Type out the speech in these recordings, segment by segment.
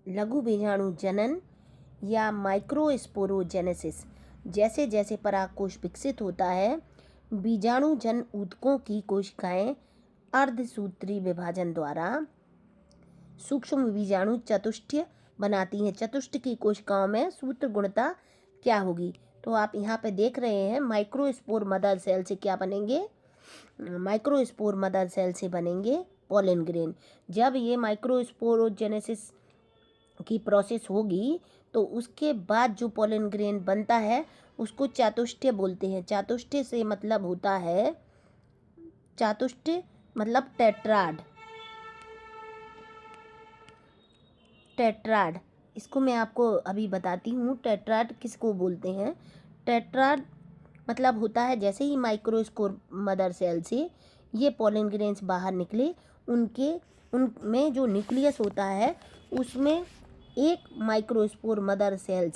लघु बीजाणु जनन या माइक्रोस्पोरोजेनेसिस। जैसे जैसे परागकोश विकसित होता है, बीजाणु जन ऊतकों की कोशिकाएं अर्धसूत्री विभाजन द्वारा सूक्ष्म बीजाणु चतुष्टय बनाती हैं। चतुष्ट की कोशिकाओं में सूत्र गुणता क्या होगी? तो आप यहाँ पे देख रहे हैं माइक्रोस्पोर मदर सेल से क्या बनेंगे? माइक्रोस्पोर मदर सेल से बनेंगे पोलन ग्रेन। जब ये माइक्रोस्पोरोजेनेसिस की प्रोसेस होगी तो उसके बाद जो पोलन ग्रेन बनता है उसको चातुष्टय बोलते हैं। चातुष्टय से मतलब होता है, चातुष्टय मतलब टेट्राड। टेट्राड इसको मैं आपको अभी बताती हूँ, टेट्राड किसको बोलते हैं। टेट्राड मतलब होता है जैसे ही माइक्रोस्पोर मदर सेल से ये पोलन ग्रेन्स बाहर निकले, उनमें जो न्यूक्लियस होता है उसमें एक माइक्रोस्पोर मदर सेल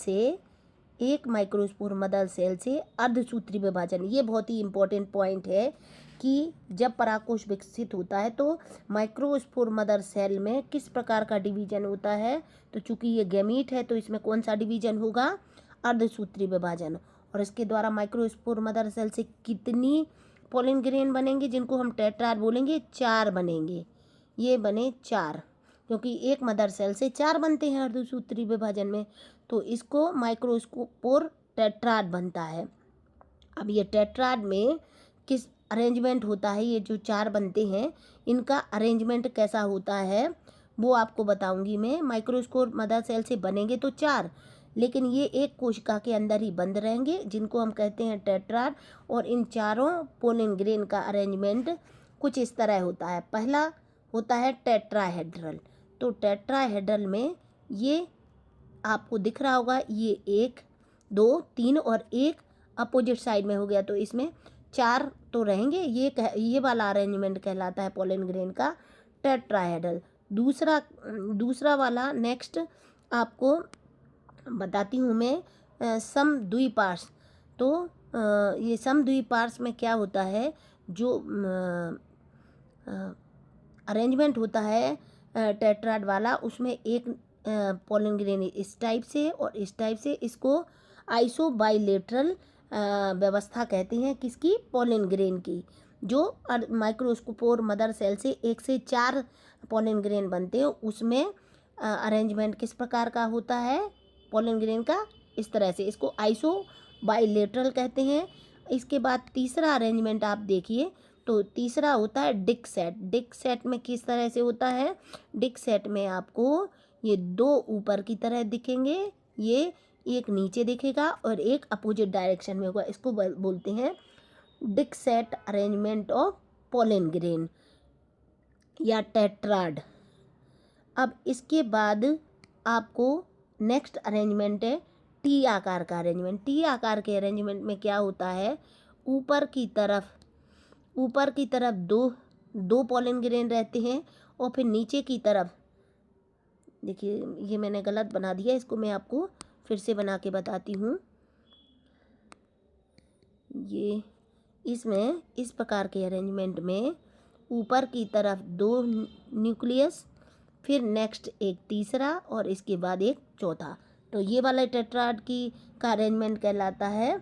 से अर्धसूत्री विभाजन। ये बहुत ही इम्पोर्टेंट पॉइंट है कि जब परागकोश विकसित होता है तो माइक्रोस्पोर मदर सेल में किस प्रकार का डिवीजन होता है। तो चूंकि ये गैमीट है तो इसमें कौन सा डिवीजन होगा? अर्धसूत्री विभाजन। और इसके द्वारा माइक्रोस्पोर मदर सेल से कितनी पोलन ग्रेन बनेंगे, जिनको हम टेट्राड बोलेंगे? 4 बनेंगे। ये बने 4, क्योंकि एक मदर सेल से 4 बनते हैं अर्धसूत्री विभाजन में, तो इसको माइक्रोस्पोर टेट्राड बनता है। अब ये टेट्राड में किस अरेंजमेंट होता है, ये जो 4 बनते हैं इनका अरेंजमेंट कैसा होता है वो आपको बताऊंगी मैं। माइक्रोस्पोर मदर सेल से बनेंगे तो 4, लेकिन ये एक कोशिका के अंदर ही बंद रहेंगे, जिनको हम कहते हैं टेट्राड। और इन चारों पोलन ग्रेन का अरेंजमेंट कुछ इस तरह होता है। पहला होता है टेट्राहेड्रल। तो टेट्राहेड्रल में ये आपको दिख रहा होगा, ये 1 2 3 और एक अपोजिट साइड में हो गया, तो इसमें 4 तो रहेंगे। ये वाला अरेंजमेंट कहलाता है पोलन ग्रेन का टेट्राहेड्रल। दूसरा वाला नेक्स्ट आपको बताती हूँ मैं, समद्विपार्श्व। तो ये समद्विपार्श्व में क्या होता है, जो अरेंजमेंट होता है टेट्राड वाला, उसमें एक पोलन ग्रेन इस टाइप से और इस टाइप से, इसको आइसोबाइलेटरल व्यवस्था कहते हैं। किसकी? पोलन ग्रेन की। जो माइक्रोस्पोर मदर सेल से 1 से 4 पोलन ग्रेन बनते हैं, उसमें अरेंजमेंट किस प्रकार का होता है पोलन ग्रेन का? इस तरह से। इसको आइसोबाइलेटरल कहते हैं। इसके बाद तीसरा अरेंजमेंट आप देखिए, तो तीसरा होता है डिक सेट। डिक सेट में किस तरह से होता है? डिक सेट में आपको ये 2 ऊपर की तरह दिखेंगे, ये एक नीचे दिखेगा और एक अपोजिट डायरेक्शन में होगा। इसको बोलते हैं Dick set arrangement of pollen grain या टेट्राड। अब इसके बाद आपको नेक्स्ट अरेंजमेंट है टी आकार का अरेंजमेंट। टी आकार के अरेंजमेंट में क्या होता है, ऊपर की तरफ दो पोलन ग्रेन रहते हैं और फिर नीचे की तरफ, देखिए ये मैंने गलत बना दिया, इसको मैं आपको फिर से बना के बताती हूँ। ये इसमें इस प्रकार के अरेंजमेंट में ऊपर की तरफ 2 न्यूक्लियस, फिर नेक्स्ट एक तीसरा और इसके बाद एक चौथा। तो ये वाला टेट्राड का अरेंजमेंट कहलाता है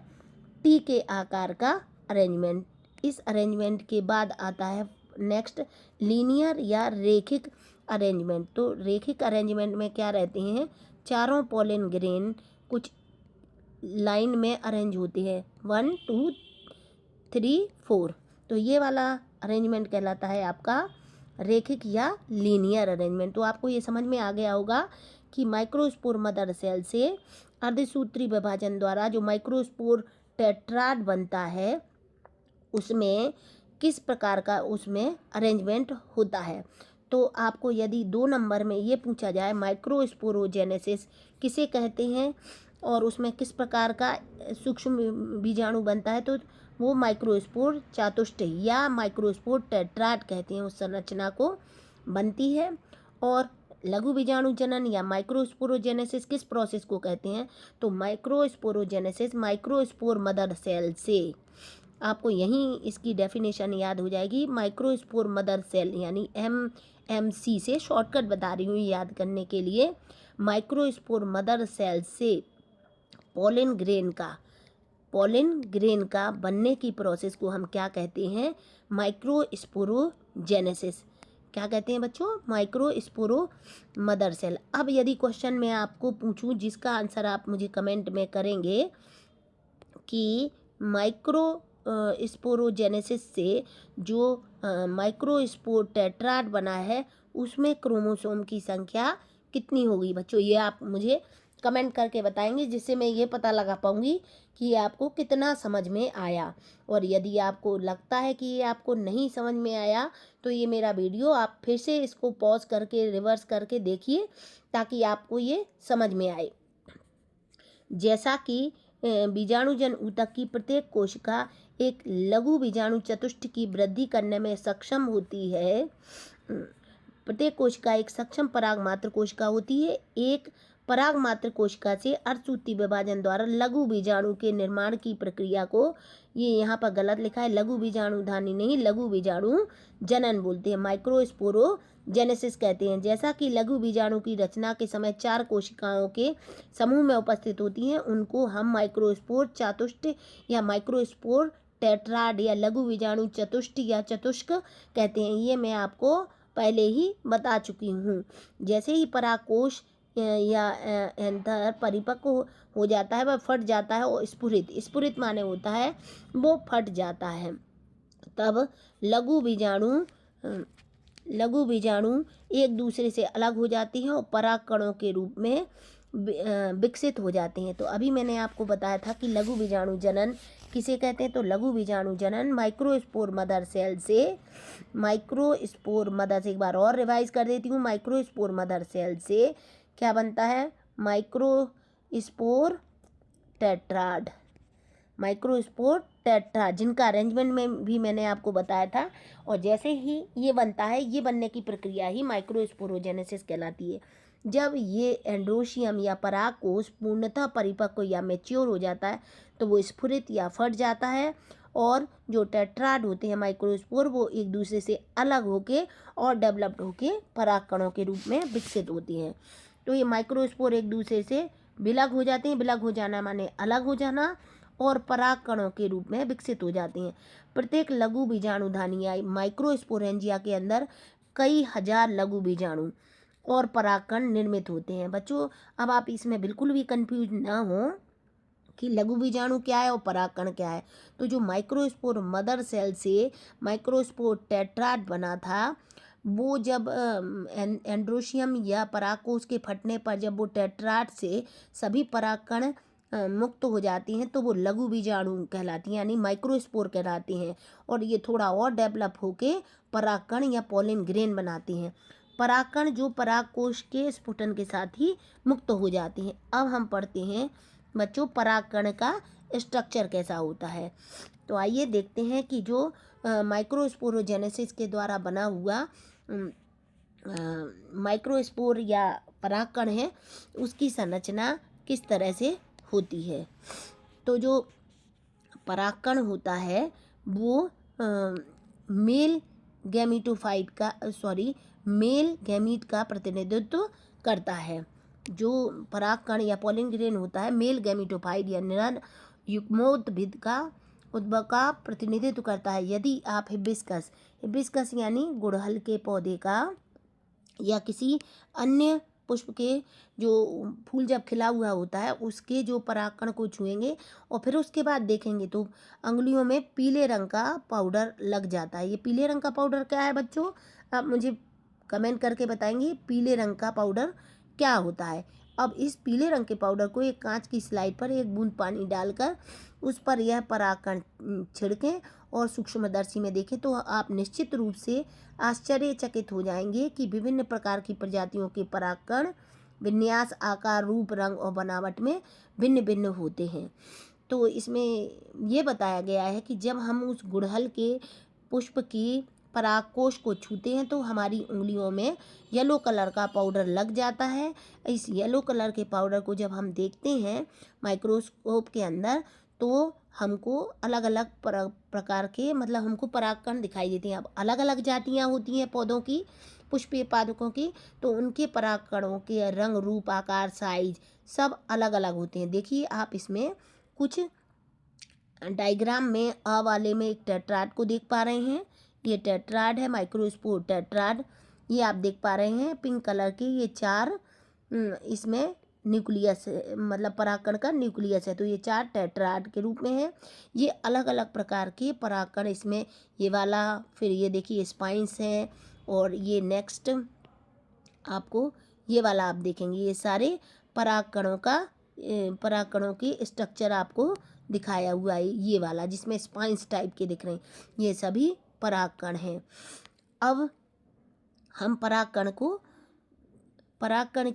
टी के आकार का अरेंजमेंट। इस अरेंजमेंट के बाद आता है नेक्स्ट लीनियर या रेखिक अरेंजमेंट। तो रेखिक अरेंजमेंट में क्या रहते हैं, चारों पोलन ग्रेन कुछ लाइन में अरेंज होते हैं, 1 2 3 4। तो ये वाला अरेंजमेंट कहलाता है आपका रेखिक या लीनियर अरेंजमेंट। तो आपको ये समझ में आ गया होगा कि माइक्रोस्पोर मदर सेल से अर्धसूत्री विभाजन द्वारा जो माइक्रोस्पोर टेट्राड बनता है उसमें किस प्रकार का उसमें अरेंजमेंट होता है। तो आपको यदि 2 नंबर में ये पूछा जाए माइक्रोस्पोरोजेनेसिस किसे कहते हैं और उसमें किस प्रकार का सूक्ष्म बीजाणु बनता है, तो वो माइक्रोस्पोर चातुष्टय या माइक्रोस्पोर टेट्राड कहते हैं, उस संरचना को बनती है। और लघु बीजाणु जनन या माइक्रोस्पोरोजेनेसिस किस प्रोसेस को कहते हैं, तो माइक्रोस्पोरोजेनेसिस माइक्रोस्पोर मदर सेल से। आपको यहीं इसकी डेफिनेशन याद हो जाएगी, माइक्रोस्पोर मदर सेल यानी MMC से शॉर्टकट बता रही हूँ याद करने के लिए। माइक्रोस्पोर मदर सेल से पोलन ग्रेन का बनने की प्रोसेस को हम क्या कहते हैं? माइक्रोस्पोरोजेनेसिस। क्या कहते हैं बच्चों? माइक्रोस्पोरो मदर सेल। अब यदि क्वेश्चन में आपको पूछूं जिसका आंसर आप मुझे कमेंट में करेंगे कि स्पोरोजेनेसिस से जो माइक्रोस्पोर टेट्राड बना है उसमें क्रोमोसोम की संख्या कितनी होगी बच्चों? ये आप मुझे कमेंट करके बताएंगे, जिससे मैं ये पता लगा पाऊंगी कि आपको कितना समझ में आया। और यदि आपको लगता है कि ये आपको नहीं समझ में आया तो ये मेरा वीडियो आप फिर से इसको पॉज करके रिवर्स करके देखिए ताकि आपको ये समझ में आए। जैसा कि बीजाणुजन ऊतक की प्रत्येक कोशिका एक लघु बीजाणु चतुष्ट की वृद्धि करने में सक्षम होती है। प्रत्येक कोशिका एक सक्षम परागमात्र कोशिका होती है। एक परागमात्र कोशिका से अर्धसूत्री विभाजन द्वारा लघु बीजाणु के निर्माण की प्रक्रिया को, ये यहाँ पर गलत लिखा है, लघु बीजाणु धानी नहीं, लघु बीजाणु जनन बोलते हैं, माइक्रोस्पोरोजेनेसिस कहते हैं। जैसा कि लघु बीजाणु की रचना के समय 4 कोशिकाओं के समूह में उपस्थित होती हैं, उनको हम माइक्रोस्पोर चातुष्ट या माइक्रोस्पोर टेट्राड या लघु बीजाणु चतुष्ट या चतुष्क कहते हैं। ये मैं आपको पहले ही बता चुकी हूँ। जैसे ही परागकोश या एंथर परिपक्व हो जाता है, वह फट जाता है और स्फुरित माने होता है वो फट जाता है, तब लघु बीजाणु एक दूसरे से अलग हो जाती हैं और पराग कणों के रूप में विकसित हो जाते हैं। तो अभी मैंने आपको बताया था कि लघु बीजाणु जनन किसे कहते हैं? तो लघु बीजाणु जनन माइक्रोस्पोर मदर सेल से, एक बार और रिवाइज कर देती हूँ, माइक्रोस्पोर मदर सेल से क्या बनता है? माइक्रोस्पोर टेट्राड, जिनका अरेंजमेंट में भी मैंने आपको बताया था। और जैसे ही ये बनता है, ये बनने की प्रक्रिया ही माइक्रोस्पोरोजेनेसिस कहलाती है। जब ये एंड्रोशियम या परागकोश पूर्णतः परिपक्व या मैच्योर हो जाता है तो वो स्फुरित या फट जाता है, और जो टेट्राड होते हैं माइक्रोस्पोर, वो एक दूसरे से अलग होके और डेवलप्ड होके पराग कणों के रूप में विकसित होती हैं। तो ये माइक्रोस्पोर एक दूसरे से विलग हो जाते हैं, विलग हो जाना माने अलग हो जाना, और पराग कणों के रूप में विकसित हो जाते हैं। प्रत्येक लघु बीजाणुधानी या माइक्रोस्पोरेंजिया के अंदर कई हजार लघु बीजाणु और परागकण निर्मित होते हैं। बच्चों, अब आप इसमें बिल्कुल भी कंफ्यूज ना हो कि लघु बीजाणु क्या है और परागकण क्या है। तो जो माइक्रोस्पोर मदर सेल से माइक्रोस्पोर टेट्राड बना था, वो जब एंड्रोशियम या परागकोश के फटने पर जब वो टेट्राड से सभी परागकण मुक्त हो जाती हैं तो वो लघु बीजाणु कहलाती हैं, यानी माइक्रोस्पोर कहलाती हैं। और ये थोड़ा और डेवलप होके परागकण या पोलन ग्रेन बनाती हैं। परागकण जो परागकोश के स्फुटन के साथ ही मुक्त हो जाती हैं। अब हम पढ़ते हैं बच्चों परागकण का स्ट्रक्चर कैसा होता है। तो आइए देखते हैं कि जो माइक्रोस्पोरोजेनेसिस के द्वारा बना हुआ माइक्रोस्पोर या परागकण है, उसकी संरचना किस तरह से होती है। तो जो परागकण होता है वो मेल गैमीट का प्रतिनिधित्व करता है। जो परागकण या पोलन ग्रेन होता है मेल गैमीटोफाइट या नर युग्मोद्भिद का उद्भव का प्रतिनिधित्व करता है। यदि आप हिबिस्कस यानी गुड़हल के पौधे का या किसी अन्य पुष्प के जो फूल जब खिला हुआ होता है उसके जो परागकण को छुएंगे और फिर उसके बाद देखेंगे तो अंगुलियों में पीले रंग का पाउडर लग जाता है। ये पीले रंग का पाउडर क्या है बच्चों? आप मुझे कमेंट करके बताएंगे पीले रंग का पाउडर क्या होता है। अब इस पीले रंग के पाउडर को एक कांच की स्लाइड पर एक बूंद पानी डालकर उस पर यह परागकण छिड़कें और सूक्ष्मदर्शी में देखें तो आप निश्चित रूप से आश्चर्यचकित हो जाएंगे कि विभिन्न प्रकार की प्रजातियों के परागकण विन्यास, आकार, रूप, रंग और बनावट में भिन्न भिन्न होते हैं। तो इसमें ये बताया गया है कि जब हम उस गुड़हल के पुष्प की परागकोश को छूते हैं तो हमारी उंगलियों में येलो कलर का पाउडर लग जाता है। इस येलो कलर के पाउडर को जब हम देखते हैं माइक्रोस्कोप के अंदर तो हमको अलग अलग प्रकार के हमको परागकण दिखाई देते हैं। अब अलग अलग जातियाँ होती हैं पौधों की, पुष्पीय पादपों की, तो उनके परागकणों के रंग, रूप, आकार, साइज सब अलग अलग होते हैं। देखिए आप इसमें कुछ डायग्राम में अ वाले में एक टेट्राड को देख पा रहे हैं। ये टेट्राड है, माइक्रोस्पोर टेट्राड। ये आप देख पा रहे हैं पिंक कलर के, ये 4 इसमें न्यूक्लियस मतलब परागकण का न्यूक्लियस है, तो ये 4 टेट्राड के रूप में है। ये अलग अलग प्रकार के परागकण इसमें, ये वाला, फिर ये देखिए स्पाइंस हैं, और ये नेक्स्ट आपको ये वाला आप देखेंगे, ये सारे परागकणों की स्ट्रक्चर आपको दिखाया हुआ है। ये वाला जिसमें स्पाइंस टाइप के दिख रहे हैं, ये सभी परागकण हैं। अब हम परागकण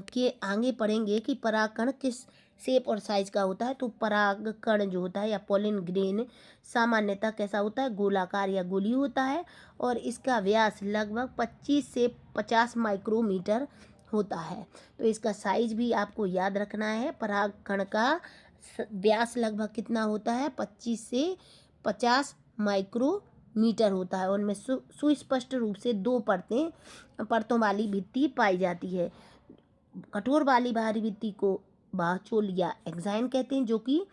के आगे पढ़ेंगे कि परागकण किस शेप और साइज का होता है। तो परागकण जो होता है या पोलन ग्रेन सामान्यतः कैसा होता है, गोलाकार या गोलीय होता है, और इसका व्यास लगभग 25 से 50 माइक्रोमीटर होता है। तो इसका साइज भी आपको याद रखना है। परागकण का व्यास लगभग कितना होता है, 25 से 50 माइक्रोमीटर होता है। उनमें सुस्पष्ट रूप से 2 परतों वाली भित्ति पाई जाती है। कठोर वाली बाहरी भित्ति को बाहचोल या एक्साइन कहते हैं, जो कि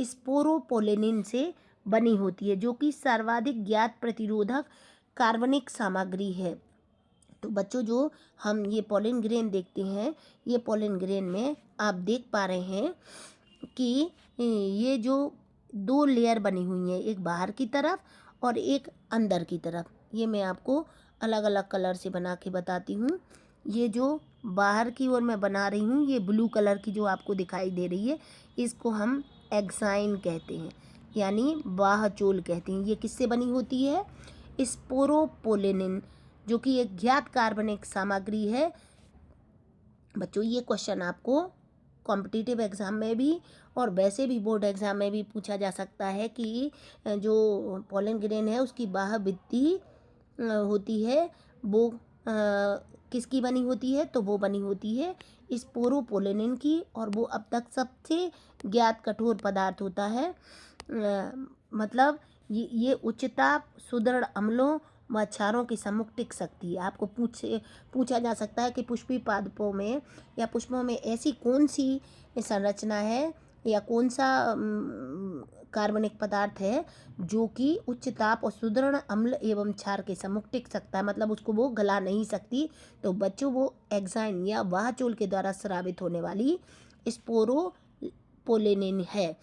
स्पोरोपोलेनिन से बनी होती है, जो कि सर्वाधिक ज्ञात प्रतिरोधक कार्बनिक सामग्री है। तो बच्चों, जो हम ये पोलन ग्रेन देखते हैं, ये पोलन ग्रेन में आप देख पा रहे हैं कि ये जो 2 लेयर बनी हुई हैं, एक बाहर की तरफ और एक अंदर की तरफ। ये मैं आपको अलग अलग कलर से बना के बताती हूँ। ये जो बाहर की ओर मैं बना रही हूँ, ये ब्लू कलर की जो आपको दिखाई दे रही है, इसको हम एक्साइन कहते हैं, यानी बाहचोल कहते हैं। ये किससे बनी होती है, स्पोरोपोलेनिन, जो कि एक ज्ञात कार्बनिक सामग्री है। बच्चों, ये क्वेश्चन आपको कॉम्पिटिटिव एग्ज़ाम में भी और वैसे भी बोर्ड एग्ज़ाम में भी पूछा जा सकता है कि जो पोलन ग्रेन है उसकी बाह्य भित्ति होती है, वो किसकी बनी होती है, तो वो बनी होती है स्पोरोपोलेनिन की, और वो अब तक सबसे ज्ञात कठोर पदार्थ होता है। मतलब ये उच्चता सुदृढ़ अम्लों व क्षारों के सम्मुख टिक सकती है। आपको पूछा जा सकता है कि पुष्पीय पादपों में या पुष्पों में ऐसी कौन सी संरचना है या कौन सा कार्बनिक पदार्थ है जो कि उच्च ताप और सुदृढ़ अम्ल एवं क्षार के सम्मुख टिक सकता है, मतलब उसको वो गला नहीं सकती। तो बच्चों, वो एक्साइन या बाहचोल के द्वारा स्रावित होने वाली स्पोरोपोलेनिन है।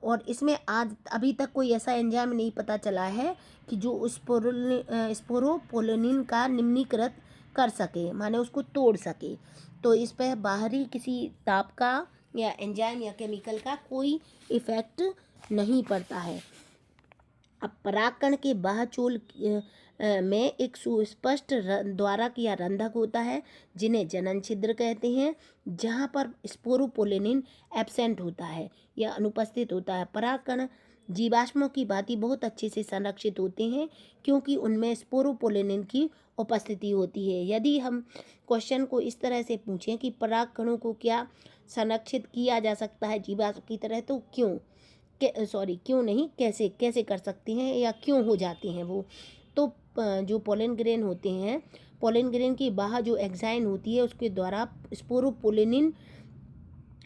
और इसमें आज अभी तक कोई ऐसा एंजाइम नहीं पता चला है कि जो स्पोरोपोलेनिन का निम्नीकृत कर सके, माने उसको तोड़ सके। तो इस पर बाहरी किसी ताप का या एंजाइम या केमिकल का कोई इफेक्ट नहीं पड़ता है। अब परागकण के बाहचोल में एक सुस्पष्ट द्वारक या रंध्रक होता है, जिन्हें जनन छिद्र कहते हैं, जहां पर स्पोरोपोलेनिन एब्सेंट होता है या अनुपस्थित होता है। परागकण जीवाश्मों की भांति बहुत अच्छे से संरक्षित होते हैं, क्योंकि उनमें स्पोरोपोलेनिन की उपस्थिति होती है। यदि हम क्वेश्चन को इस तरह से पूछें कि परागकणों को क्या संरक्षित किया जा सकता है जीवाश्म की तरह, तो क्यों नहीं, कैसे कर सकते हैं या क्यों हो जाते हैं वो। तो जो पोलन ग्रेन होते हैं, पोलन ग्रेन की बाहर जो एक्साइन होती है, उसके द्वारा स्पोरोपोलेनिन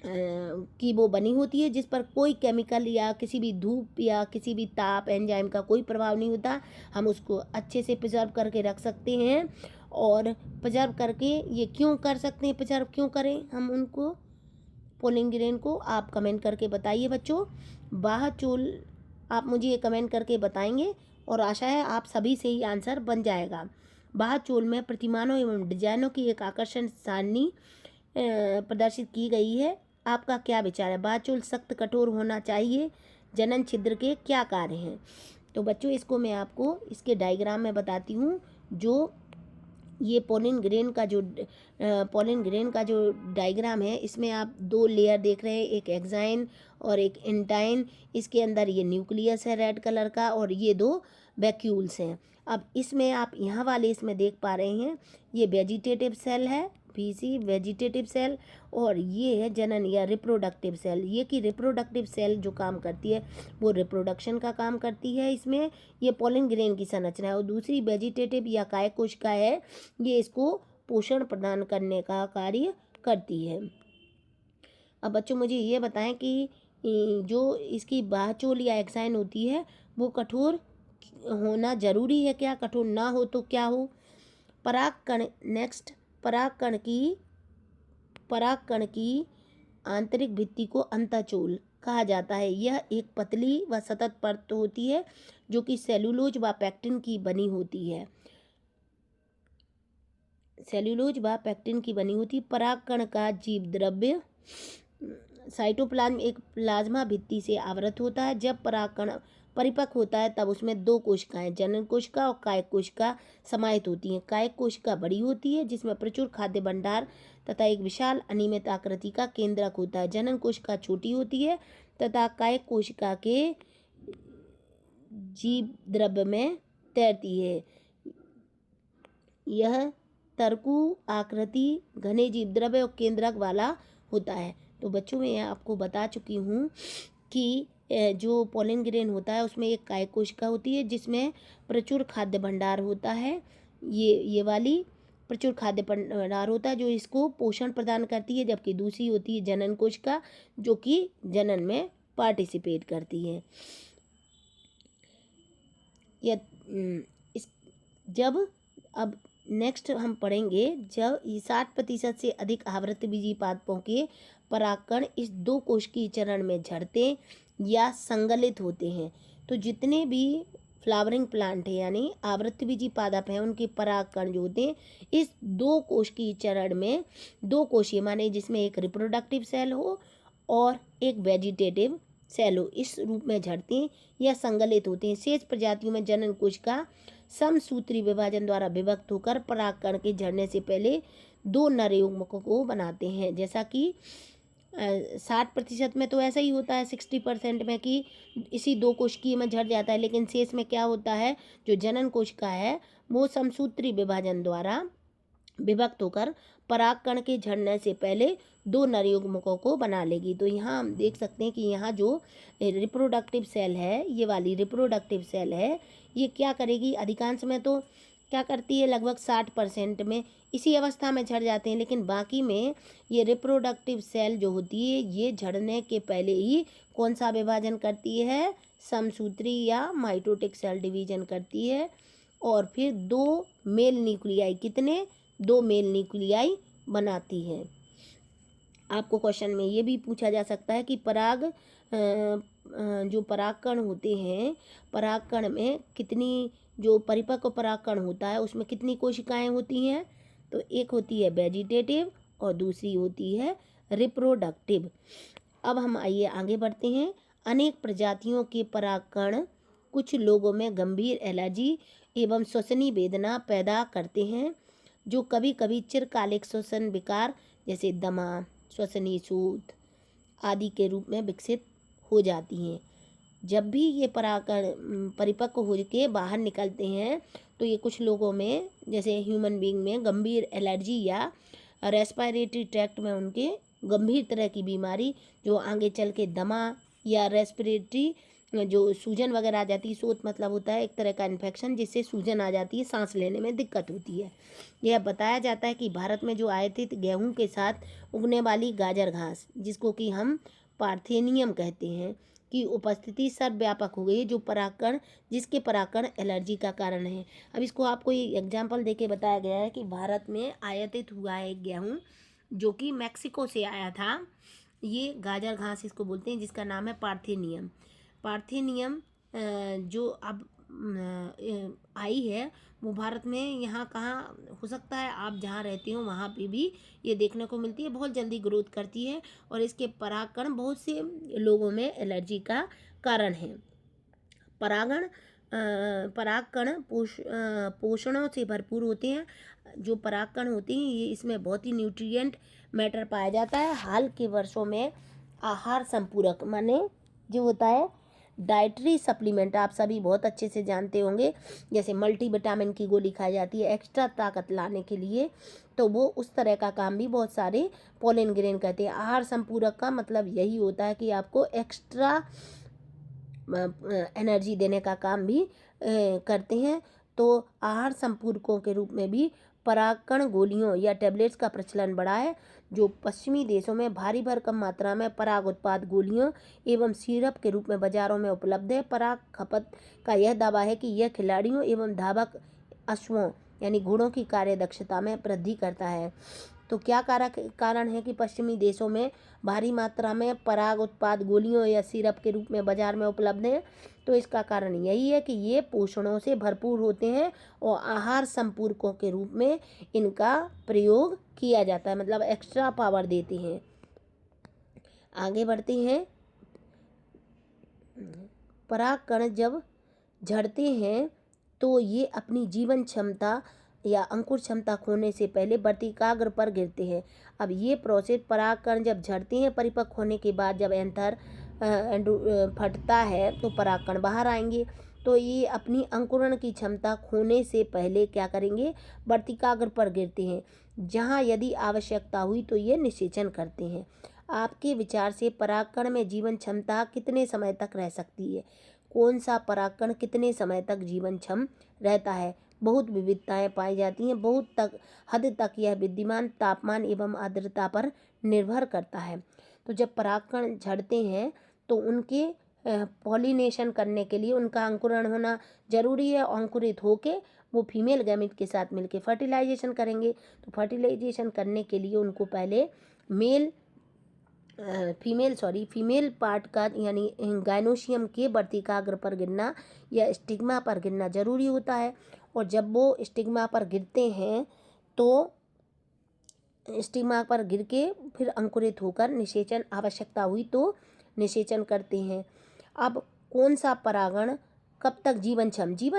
की वो बनी होती है, जिस पर कोई केमिकल या किसी भी धूप या किसी भी ताप एंजाइम का कोई प्रभाव नहीं होता। हम उसको अच्छे से प्रिजर्व करके रख सकते हैं। और प्रिजर्व करके ये क्यों कर सकते हैं, प्रिजर्व क्यों करें हम उनको पोलन ग्रेन को, आप कमेंट करके बताइए बच्चों। बाहचोल आप मुझे ये कमेंट करके बताएंगे, और आशा है आप सभी से ही आंसर बन जाएगा। बाहचोल में प्रतिमानों एवं डिजाइनों की एक आकर्षण सारणी प्रदर्शित की गई है। आपका क्या विचार है, बाहचोल सख्त कठोर होना चाहिए, जनन छिद्र के क्या कार्य हैं। तो बच्चों, इसको मैं आपको इसके डायग्राम में बताती हूँ। जो ये पोलन ग्रेन का जो डायग्राम है, इसमें आप 2 लेयर देख रहे हैं, एक एक्साइन और एक इंटाइन। इसके अंदर ये न्यूक्लियस है रेड कलर का, और ये 2 वैक्यूल्स हैं। अब इसमें आप यहाँ वाले इसमें देख पा रहे हैं, ये वेजिटेटिव सेल है, VC वेजिटेटिव सेल, और ये है जनन या रिप्रोडक्टिव सेल। ये कि रिप्रोडक्टिव सेल जो काम करती है वो रिप्रोडक्शन का काम करती है, इसमें ये पोलन ग्रेन की संरचना है। और दूसरी वेजिटेटिव या काय कोशिका है, ये इसको पोषण प्रदान करने का कार्य करती है। अब बच्चों मुझे ये बताएं कि जो इसकी बाहचोल या एक्साइन होती है वो कठोर होना जरूरी है क्या? कठोर ना हो तो क्या हो? परागकण, नेक्स्ट, परागकण की आंतरिक भित्ति को अंतःचोल कहा जाता है। यह एक पतली व सतत परत होती है जो कि सेलुलोज व पैक्टिन की बनी होती है। सेलुलोज व पैक्टिन की बनी होती। परागकण का जीव द्रव्य साइटोप्लाज्म एक प्लाज्मा भित्ति से आवृत होता है। जब परागकण परिपक्व होता है तब उसमें दो कोशिकाएं, जनन कोशिका और कायक कोशिका समाहित होती हैं। कायक कोशिका बड़ी होती है जिसमें प्रचुर खाद्य भंडार तथा एक विशाल अनियमित आकृति का केंद्रक होता है। जनन कोशिका छोटी होती है तथा कायक कोशिका के जीव द्रव्य में तैरती है। यह तरकु आकृति घने जीव द्रव्य और केंद्रक वाला होता है। तो बच्चों मैं आपको बता चुकी हूँ कि जो पोलन ग्रेन होता है उसमें एक कायक कोशिका होती है जिसमें प्रचुर खाद्य भंडार होता है। ये वाली प्रचुर खाद्य भंडार होता है जो इसको पोषण प्रदान करती है, जबकि दूसरी होती है जनन कोशिका जो कि जनन में पार्टिसिपेट करती है। जब अब नेक्स्ट हम पढ़ेंगे, जब 60% से अधिक आवृतबीजी पादपों के परागकण इस दो कोशिकीय चरण में झड़ते या संगलित होते हैं। तो जितने भी फ्लावरिंग प्लांट है यानी आवृतबीजी पादप हैं उनके परागकण जो होते हैं इस दो कोशिकीय चरण में, दो कोशीय माने जिसमें एक रिप्रोडक्टिव सेल हो और एक वेजिटेटिव सेल हो, इस रूप में झड़ते हैं या संगलित होते हैं। शेष प्रजातियों में जनन कोशिका समसूत्री विभाजन द्वारा विभक्त होकर परागकण के झड़ने से पहले दो नर युग्मकों को बनाते हैं। जैसा कि 60% में तो ऐसा ही होता है, 60% में कि इसी दो कोशिकीय में झड़ जाता है, लेकिन शेष में क्या होता है, जो जनन कोशिका है वो समसूत्री विभाजन द्वारा विभक्त होकर परागकण के झड़ने से पहले दो नर युग्मकों को बना लेगी। तो यहाँ हम देख सकते हैं कि यहाँ जो रिप्रोडक्टिव सेल है, ये वाली रिप्रोडक्टिव सेल है, ये क्या करेगी, अधिकांश में तो क्या करती है, लगभग 60% में इसी अवस्था में झड़ जाते हैं, लेकिन बाकी में ये रिप्रोडक्टिव सेल जो होती है ये झड़ने के पहले ही कौन सा विभाजन करती है, समसूत्री या माइटोटिक सेल डिवीजन करती है। और फिर दो मेल न्यूक्लियाई, कितने, दो मेल न्यूक्लियाई बनाती है। आपको क्वेश्चन में ये भी पूछा जा सकता है कि जो परागकण होते हैं, परागकण में कितनी, जो परिपक्व परागकण होता है उसमें कितनी कोशिकाएं होती हैं, तो एक होती है वेजिटेटिव और दूसरी होती है रिप्रोडक्टिव। अब हम आइए आगे बढ़ते हैं। अनेक प्रजातियों के परागकण कुछ लोगों में गंभीर एलर्जी एवं श्वसनीय वेदना पैदा करते हैं जो कभी कभी चिरकालिक श्वसन विकार जैसे दमा, श्वसनीय सूत आदि के रूप में विकसित हो जाती हैं। जब भी ये परागकण परिपक्व हो के बाहर निकलते हैं तो ये कुछ लोगों में, जैसे ह्यूमन बीइंग में, गंभीर एलर्जी या रेस्पिरेटरी ट्रैक्ट में उनके गंभीर तरह की बीमारी जो आगे चल के दमा या रेस्पिरेटरी जो सूजन वगैरह आ जाती है, सोत मतलब होता है एक तरह का इन्फेक्शन जिससे सूजन आ जाती है, सांस लेने में दिक्कत होती है। यह बताया जाता है कि भारत में जो आयातित गेहूं के साथ उगने वाली गाजर घास, जिसको कि हम पार्थेनियम कहते हैं, की उपस्थिति सर्वव्यापक हो गई है, जो परागकण, जिसके परागकण एलर्जी का कारण है। अब इसको आपको एक एग्जाम्पल देके बताया गया है कि भारत में आयातित हुआ है गेहूँ जो कि मैक्सिको से आया था। ये गाजर घास इसको बोलते हैं जिसका नाम है पार्थेनियम। पार्थेनियम जो अब आई है वो भारत में यहाँ कहाँ हो सकता है, आप जहाँ रहते हो वहाँ पे भी ये देखने को मिलती है, बहुत जल्दी ग्रोथ करती है और इसके परागकण बहुत से लोगों में एलर्जी का कारण है। परागकण पोषणों से भरपूर होते हैं। जो परागकण होते हैं ये, इसमें बहुत ही न्यूट्रिएंट मैटर पाया जाता है। हाल के वर्षों में आहार संपूरक माने जो होता है डाइटरी सप्लीमेंट आप सभी बहुत अच्छे से जानते होंगे, जैसे मल्टीविटामिन की गोली खाई जाती है एक्स्ट्रा ताकत लाने के लिए, तो वो उस तरह का काम भी बहुत सारे पॉलिन ग्रेन करते हैं। आहार संपूरक का मतलब यही होता है कि आपको एक्स्ट्रा एनर्जी देने का काम भी करते हैं। तो आहार संपूरकों के रूप में भी परागकण गोलियों या टैबलेट्स का प्रचलन बढ़ा है, जो पश्चिमी देशों में भारी भरकम मात्रा में पराग उत्पाद गोलियों एवं सिरप के रूप में बाजारों में उपलब्ध है। पराग खपत का यह दावा है कि यह खिलाड़ियों एवं धावक अश्वों यानी घोड़ों की कार्यदक्षता में वृद्धि करता है। तो क्या कारण है कि पश्चिमी देशों में भारी मात्रा में पराग उत्पाद गोलियों या सिरप के रूप में बाजार में उपलब्ध है? तो इसका कारण यही है कि ये पोषणों से भरपूर होते हैं और आहार संपूरकों के रूप में इनका प्रयोग किया जाता है, मतलब एक्स्ट्रा पावर देते हैं। आगे बढ़ते हैं। परागकण जब झड़ते हैं तो ये अपनी जीवन क्षमता या अंकुर क्षमता खोने से पहले वर्तिकाग्र पर गिरते हैं। अब ये प्रोसेस परागकण जब झड़ते हैं, परिपक्व होने के बाद जब एंथर फटता है तो परागकण बाहर आएंगे। तो ये अपनी अंकुरण की क्षमता खोने से पहले क्या करेंगे, वर्तिकाग्र पर गिरते हैं, जहाँ यदि आवश्यकता हुई तो ये निषेचन करते हैं। आपके विचार से परागकण में जीवन क्षमता कितने समय तक रह सकती है? कौन सा परागकण कितने समय तक जीवन क्षम रहता है? बहुत विविधताएं पाई जाती हैं। बहुत हद तक यह विद्यमान तापमान एवं आर्द्रता पर निर्भर करता है। तो जब परागकण झड़ते हैं तो उनके पॉलिनेशन करने के लिए उनका अंकुरण होना जरूरी है। अंकुरित होके वो फीमेल गैमेट के साथ मिलके फर्टिलाइजेशन करेंगे। तो फर्टिलाइजेशन करने के लिए उनको पहले फीमेल पार्ट का यानी गाइनोसियम के वर्तिकाग्र पर गिरना या स्टिग्मा पर गिरना जरूरी होता है। और जब वो स्टिग्मा पर गिरते हैं तो स्टिग्मा पर गिर के फिर अंकुरित होकर निषेचन आवश्यकता हुई तो निषेचन करते हैं। अब कौन सा परागण कब तक जीवन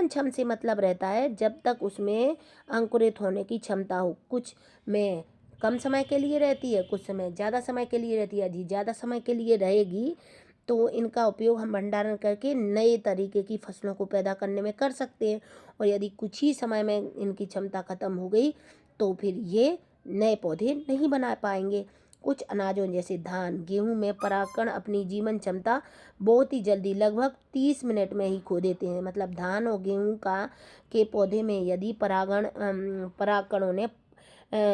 क्षम से मतलब रहता है जब तक उसमें अंकुरित होने की क्षमता हो। कुछ में कम समय के लिए रहती है, कुछ समय ज़्यादा समय के लिए रहती है। यदि ज़्यादा समय के लिए रहेगी तो इनका उपयोग हम भंडारण करके नए तरीके की फसलों को पैदा करने में कर सकते हैं। और यदि कुछ ही समय में इनकी क्षमता खत्म हो गई तो फिर ये नए पौधे नहीं बना पाएंगे। कुछ अनाजों जैसे धान गेहूं में परागकण अपनी जीवन क्षमता बहुत ही जल्दी लगभग 30 मिनट में ही खो देते हैं। मतलब धान और गेहूं के पौधे में यदि परागकणों ने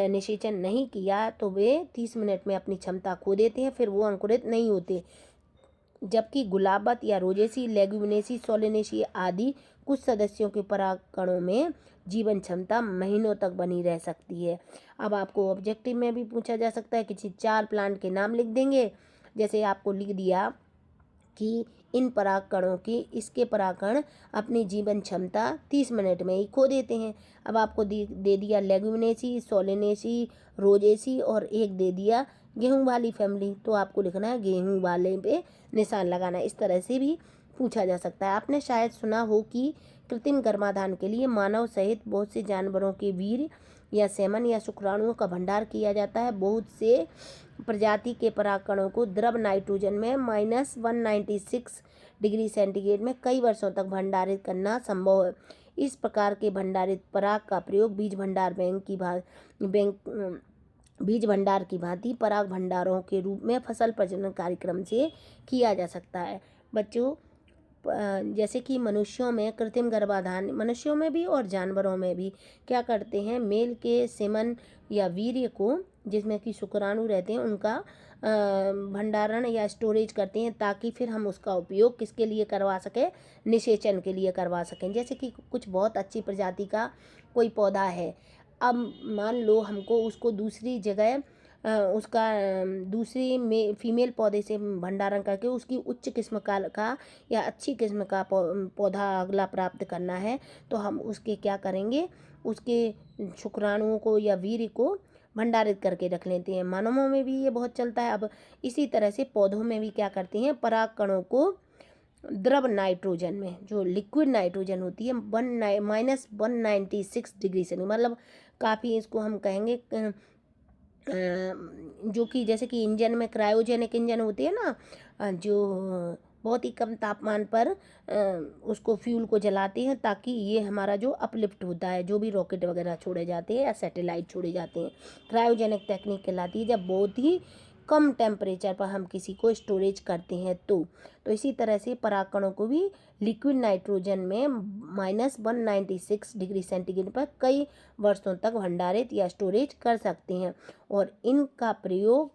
निषेचन नहीं किया तो वे 30 मिनट में अपनी क्षमता खो देते हैं, फिर वो अंकुरित नहीं होते। जबकि गुलाबत या रोजेसी, लेग्यूमिनेसी, सोलेनेसी आदि कुछ सदस्यों के परागकणों में जीवन क्षमता महीनों तक बनी रह सकती है। अब आपको ऑब्जेक्टिव में भी पूछा जा सकता है, किसी 4 प्लांट के नाम लिख देंगे। जैसे आपको लिख दिया कि इन परागकणों की इसके परागकण अपनी जीवन क्षमता 30 मिनट में ही खो देते हैं। अब आपको दे दिया लेग्यूमिनेसी, सोलेनेसी, रोजेसी और एक दे दिया गेहूं वाली फैमिली, तो आपको लिखना है गेहूं वाले पे निशान लगाना। इस तरह से भी पूछा जा सकता है। आपने शायद सुना हो कि कृत्रिम गर्भाधान के लिए मानव सहित बहुत से जानवरों के वीर्य या सेमन या शुक्राणुओं का भंडार किया जाता है। बहुत से प्रजाति के परागकणों को द्रव नाइट्रोजन में -196 डिग्री सेंटीग्रेड में कई वर्षों तक भंडारित करना संभव है। इस प्रकार के भंडारित पराग का प्रयोग बीज भंडार की भांति पराग भंडारों के रूप में फसल प्रजनन कार्यक्रम से किया जा सकता है। बच्चों, जैसे कि मनुष्यों में कृत्रिम गर्भाधान, मनुष्यों में भी और जानवरों में भी क्या करते हैं, मेल के सेमन या वीर्य को जिसमें कि शुक्राणु रहते हैं उनका भंडारण या स्टोरेज करते हैं, ताकि फिर हम उसका उपयोग किसके लिए करवा सकें, निषेचन के लिए करवा सकें। जैसे कि कुछ बहुत अच्छी प्रजाति का कोई पौधा है, अब मान लो हमको उसको दूसरी जगह उसका दूसरी फीमेल पौधे से भंडारण करके उसकी उच्च किस्म का या अच्छी किस्म का पौधा अगला प्राप्त करना है, तो हम उसके क्या करेंगे, उसके शुक्राणुओं को या वीर्य को भंडारित करके रख लेते हैं। मानवों में भी ये बहुत चलता है। अब इसी तरह से पौधों में भी क्या करते हैं, परागकणों को द्रव नाइट्रोजन में, जो लिक्विड नाइट्रोजन होती है, -196 डिग्री से, मतलब काफ़ी इसको हम कहेंगे जो कि जैसे कि इंजन में क्रायोजेनिक इंजन होती है ना, जो बहुत ही कम तापमान पर उसको फ्यूल को जलाते हैं, ताकि ये हमारा जो अपलिफ्ट होता है, जो भी रॉकेट वगैरह छोड़े जाते हैं या सैटेलाइट छोड़े जाते हैं, क्रायोजेनिक टेक्निक कहलाती है, जब बहुत ही कम टेम्परेचर पर हम किसी को स्टोरेज करते हैं तो इसी तरह से परागकणों को भी लिक्विड नाइट्रोजन में -196 डिग्री सेंटीग्रेड पर कई वर्षों तक भंडारित या स्टोरेज कर सकते हैं। और इनका प्रयोग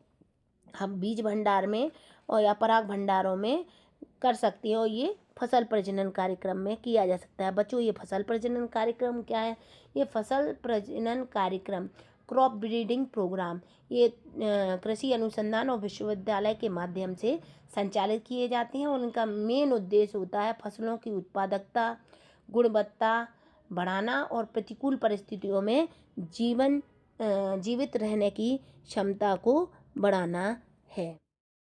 हम बीज भंडार में और या पराग भंडारों में कर सकते हैं, और ये फसल प्रजनन कार्यक्रम में किया जा सकता है। बच्चों, ये फसल प्रजनन कार्यक्रम क्या है? ये फसल प्रजनन कार्यक्रम, क्रॉप ब्रीडिंग प्रोग्राम, ये कृषि अनुसंधान और विश्वविद्यालय के माध्यम से संचालित किए जाते हैं, और उनका मेन उद्देश्य होता है फसलों की उत्पादकता, गुणवत्ता बढ़ाना और प्रतिकूल परिस्थितियों में जीवित रहने की क्षमता को बढ़ाना है।